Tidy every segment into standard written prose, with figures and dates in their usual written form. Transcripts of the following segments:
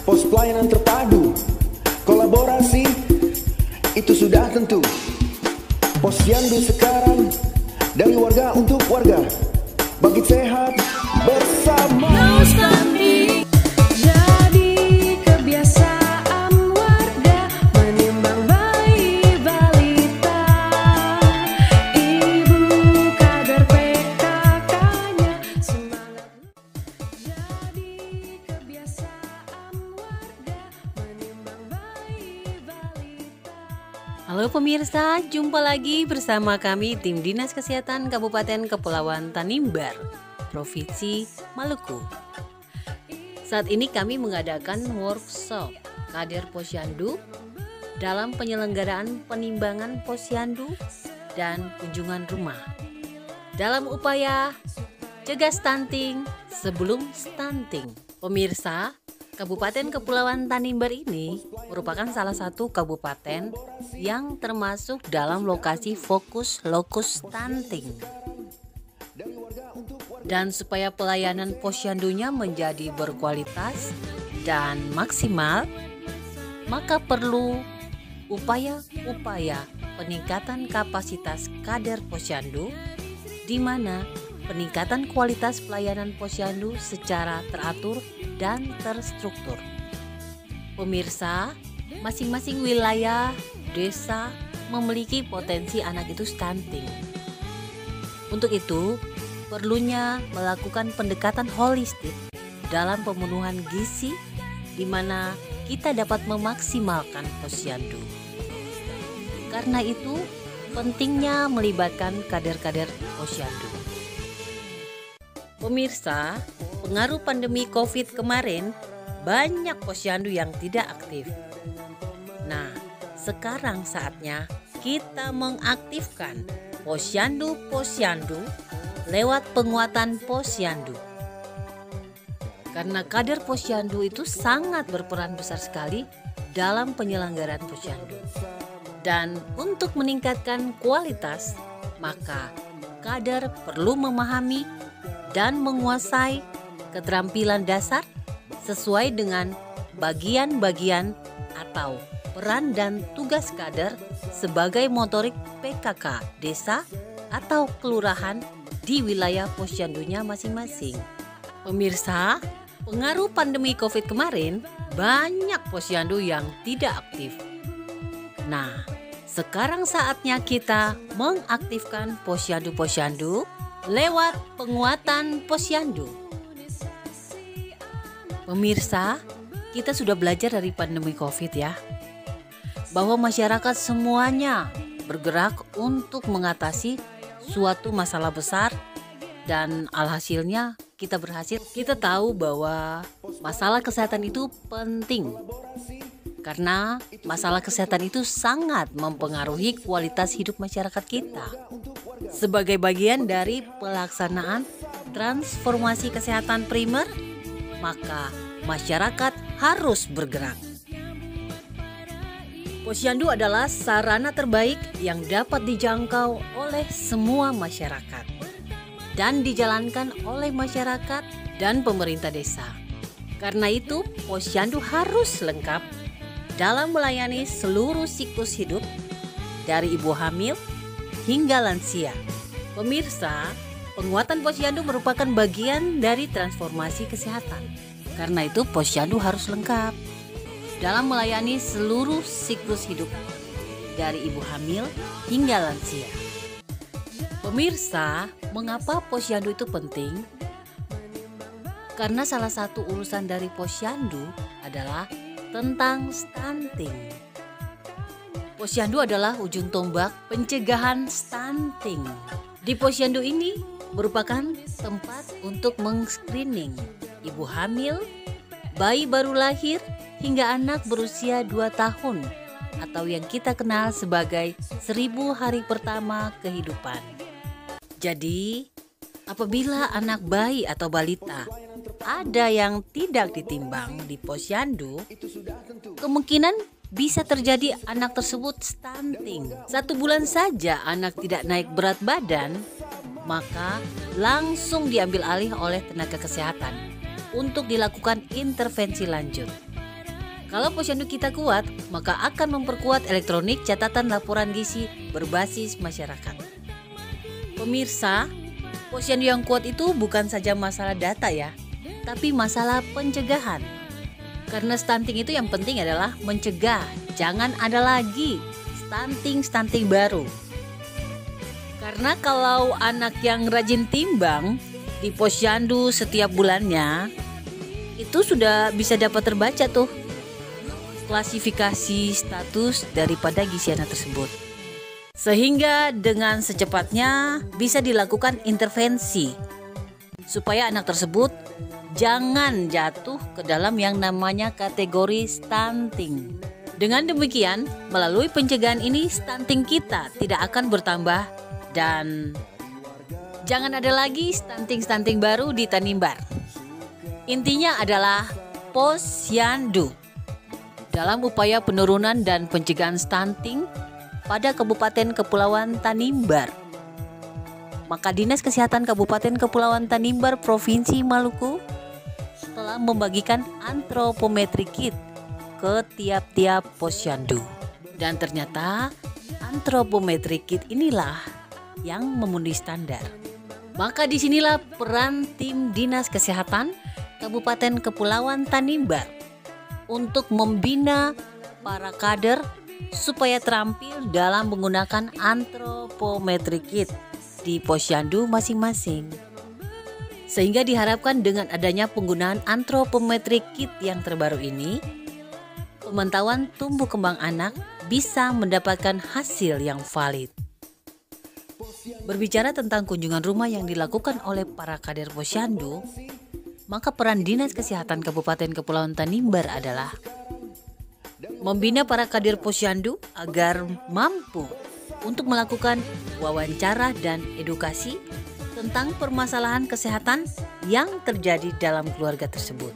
Pos pelayanan terpadu, kolaborasi, itu sudah tentu. Posyandu sekarang, dari warga untuk warga, bangkit sehat bersama. Jadi kebiasaan warga menimbang bayi balita. Ibu kader PKK-nya semangat. Jadi kebiasaan warga menimbang bayi balita. Halo pemirsa, jumpa lagi bersama kami tim Dinas Kesehatan Kabupaten Kepulauan Tanimbar, Provinsi Maluku. Saat ini kami mengadakan workshop kader posyandu dalam penyelenggaraan penimbangan posyandu dan kunjungan rumah dalam upaya cegah stunting sebelum stunting. Pemirsa, Kabupaten Kepulauan Tanimbar ini merupakan salah satu kabupaten yang termasuk dalam lokasi fokus lokus stunting. Dan supaya pelayanan posyandunya menjadi berkualitas dan maksimal, maka perlu upaya-upaya peningkatan kapasitas kader posyandu, di mana peningkatan kualitas pelayanan posyandu secara teratur dan terstruktur. Pemirsa, masing-masing wilayah, desa memiliki potensi anak itu stunting. Untuk itu, perlunya melakukan pendekatan holistik dalam pemenuhan gizi, di mana kita dapat memaksimalkan posyandu. Karena itu, pentingnya melibatkan kader-kader posyandu. Pemirsa, pengaruh pandemi COVID kemarin, banyak posyandu yang tidak aktif. Nah, sekarang saatnya kita mengaktifkan posyandu-posyandu lewat penguatan posyandu. Karena kader posyandu itu sangat berperan besar sekali dalam penyelenggaraan posyandu. Dan untuk meningkatkan kualitas, maka kader perlu memahami dan menguasai keterampilan dasar sesuai dengan bagian-bagian atau peran dan tugas kader sebagai motorik PKK desa atau kelurahan di wilayah posyandunya masing-masing. Pemirsa, pengaruh pandemi COVID kemarin, banyak posyandu yang tidak aktif. Nah, sekarang saatnya kita mengaktifkan posyandu-posyandu lewat penguatan posyandu. Pemirsa, kita sudah belajar dari pandemi COVID ya, bahwa masyarakat semuanya bergerak untuk mengatasi suatu masalah besar, dan alhasilnya kita berhasil. Kita tahu bahwa masalah kesehatan itu penting, karena masalah kesehatan itu sangat mempengaruhi kualitas hidup masyarakat kita. Sebagai bagian dari pelaksanaan transformasi kesehatan primer, maka masyarakat harus bergerak. Posyandu adalah sarana terbaik yang dapat dijangkau oleh semua masyarakat dan dijalankan oleh masyarakat dan pemerintah desa. Karena itu, posyandu harus lengkap dalam melayani seluruh siklus hidup dari ibu hamil hingga lansia. Pemirsa, penguatan posyandu merupakan bagian dari transformasi kesehatan. Karena itu, posyandu harus lengkap dalam melayani seluruh siklus hidup dari ibu hamil hingga lansia. Pemirsa, mengapa posyandu itu penting? Karena salah satu urusan dari posyandu adalah tentang stunting. Posyandu adalah ujung tombak pencegahan stunting. Di posyandu ini merupakan tempat untuk meng-screening ibu hamil, bayi baru lahir, hingga anak berusia 2 tahun atau yang kita kenal sebagai 1000 hari pertama kehidupan. Jadi, apabila anak bayi atau balita ada yang tidak ditimbang di posyandu, kemungkinan bisa terjadi anak tersebut stunting. 1 bulan saja anak tidak naik berat badan, maka langsung diambil alih oleh tenaga kesehatan untuk dilakukan intervensi lanjut. Kalau posyandu kita kuat, maka akan memperkuat elektronik catatan laporan gizi berbasis masyarakat. Pemirsa, posyandu yang kuat itu bukan saja masalah data ya, tapi masalah pencegahan. Karena stunting itu yang penting adalah mencegah, jangan ada lagi stunting baru. Karena kalau anak yang rajin timbang di posyandu setiap bulannya, itu sudah bisa dapat terbaca tuh klasifikasi status daripada gizi anak tersebut. Sehingga dengan secepatnya bisa dilakukan intervensi supaya anak tersebut jangan jatuh ke dalam yang namanya kategori stunting. Dengan demikian, melalui pencegahan ini stunting kita tidak akan bertambah dan jangan ada lagi stunting baru di Tanimbar. Intinya adalah posyandu dalam upaya penurunan dan pencegahan stunting pada Kabupaten Kepulauan Tanimbar. Maka Dinas Kesehatan Kabupaten Kepulauan Tanimbar Provinsi Maluku telah membagikan antropometri kit ke tiap-tiap posyandu. Dan ternyata antropometri kit inilah yang memenuhi standar. Maka disinilah peran tim Dinas Kesehatan Kabupaten Kepulauan Tanimbar untuk membina para kader supaya terampil dalam menggunakan antropometri kit di posyandu masing-masing. Sehingga diharapkan dengan adanya penggunaan antropometri kit yang terbaru ini, pemantauan tumbuh kembang anak bisa mendapatkan hasil yang valid. Berbicara tentang kunjungan rumah yang dilakukan oleh para kader posyandu, maka peran Dinas Kesehatan Kabupaten Kepulauan Tanimbar adalah membina para kader posyandu agar mampu untuk melakukan wawancara dan edukasi tentang permasalahan kesehatan yang terjadi dalam keluarga tersebut.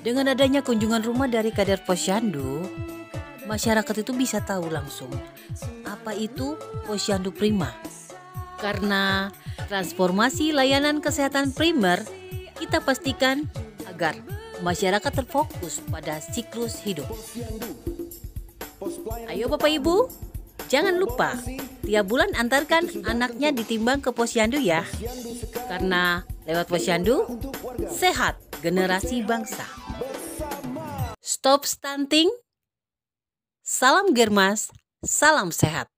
Dengan adanya kunjungan rumah dari kader posyandu, masyarakat itu bisa tahu langsung apa itu posyandu prima. Karena transformasi layanan kesehatan primer, kita pastikan agar masyarakat terfokus pada siklus hidup. Ayo Bapak Ibu, jangan lupa tiap bulan antarkan anaknya ditimbang ke posyandu ya. Karena lewat posyandu, sehat generasi bangsa. Stop stunting, salam Germas, salam sehat.